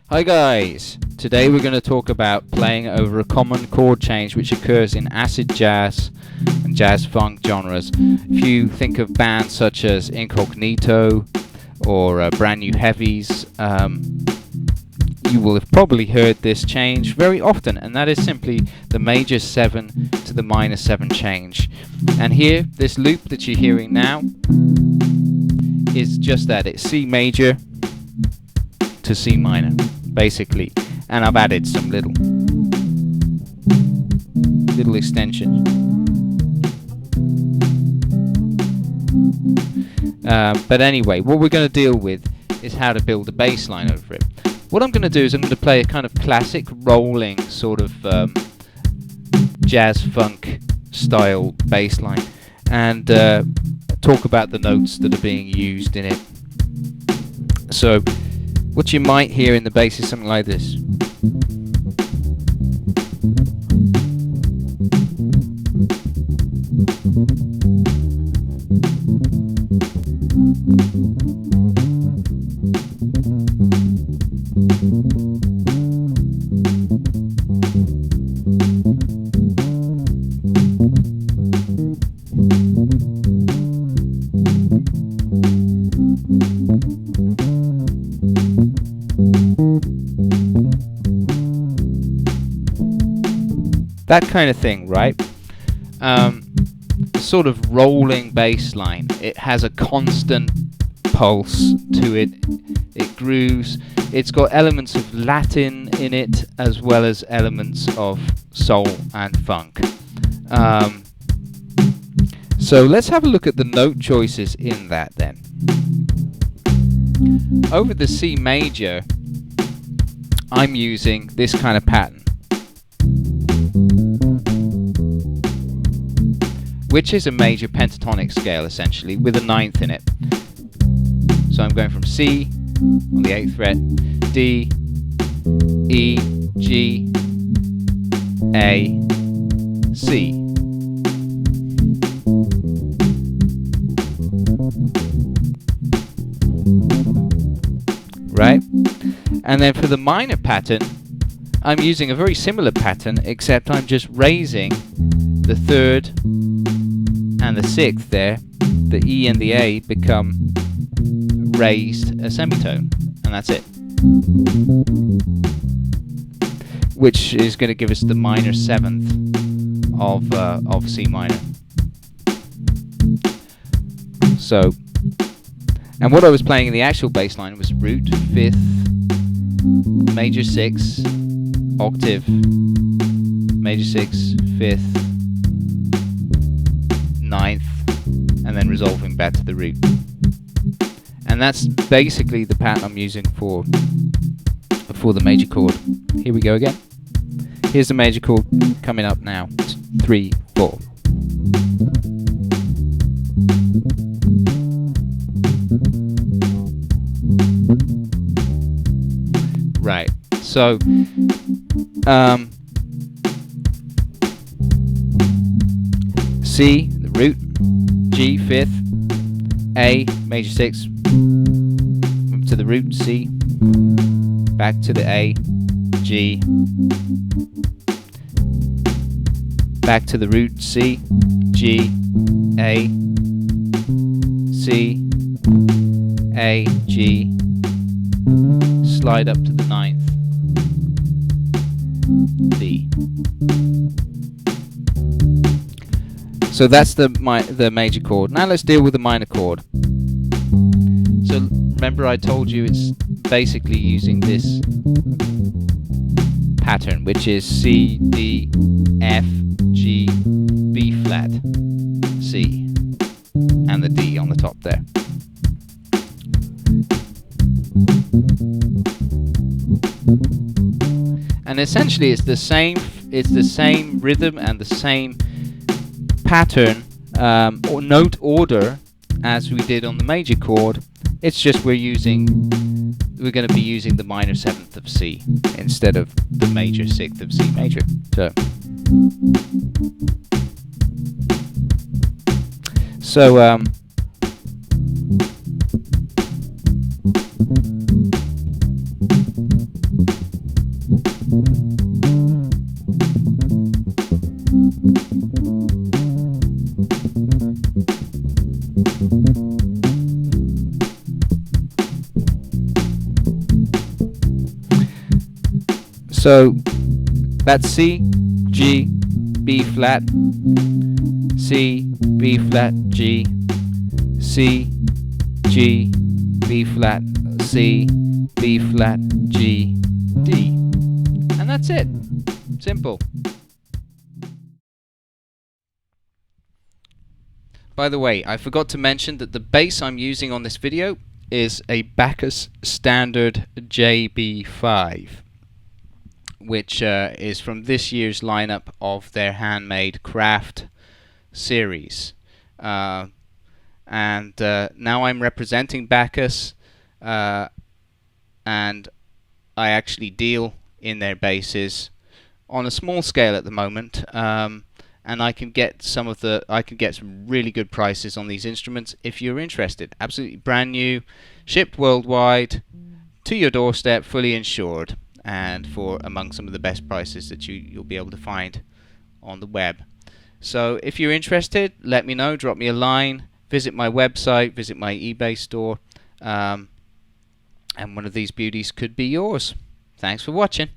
Hi guys! Today we're going to talk about playing over a common chord change which occurs in acid jazz and jazz funk genres. If you think of bands such as Incognito or Brand New Heavies, you will have probably heard this change very often, and that is simply the major 7 to the minor 7 change. And here, this loop that you're hearing now is just that. It's C major to C minor, basically, and I've added some little extensions. But anyway, what we're going to deal with is how to build a bass line over it. What I'm going to do is I'm going to play a kind of classic rolling sort of jazz funk style bass line and talk about the notes that are being used in it. So what you might hear in the bass is something like this. That kind of thing, right? Sort of rolling bass line. It has a constant pulse to it. It grooves. It's got elements of Latin in it as well as elements of soul and funk. So let's have a look at the note choices in that then. Over the C major, I'm using this kind of pattern, which is a major pentatonic scale essentially with a 9th in it. So I'm going from C on the 8th fret, D, E, G, A, C. Right? And then for the minor pattern, I'm using a very similar pattern, except I'm just raising the 3rd and the 6th there. The E and the A become raised a semitone, and that's it. Which is going to give us the minor 7th of C minor. So, and what I was playing in the actual bass line was root, 5th, major 6, octave, major 6, 5th, 9th, and then resolving back to the root. And that's basically the pattern I'm using for the major chord. Here we go again. Here's the major chord coming up now. 3, 4. Right. So C, the root, G, 5th, A, major 6, to the root, C, back to the A, G, back to the root, C, G, A, C, A, G, slide up to the 9th, D. So that's the major chord. Now let's deal with the minor chord. So remember I told you it's basically using this pattern, which is C, D, F, G, B flat, C, and the D on the top there. And essentially it's the same rhythm and the same pattern or note order as we did on the major chord. It's just we're going to be using the minor 7th of C instead of the major 6th of C major. So So that's C, G, B flat, C, B flat, G, C, G, B flat, C, B flat, G, D. And that's it. Simple. By the way, I forgot to mention that the bass I'm using on this video is a Bacchus Standard JB5, which is from this year's lineup of their handmade craft series. And now I'm representing Bacchus, and I actually deal in their basses on a small scale at the moment, and I can get some really good prices on these instruments if you're interested. Absolutely brand new, shipped worldwide, to your doorstep, fully insured, and for among some of the best prices that you'll be able to find on the web. So if you're interested, let me know, drop me a line, visit my website, visit my eBay store, and one of these beauties could be yours. Thanks for watching.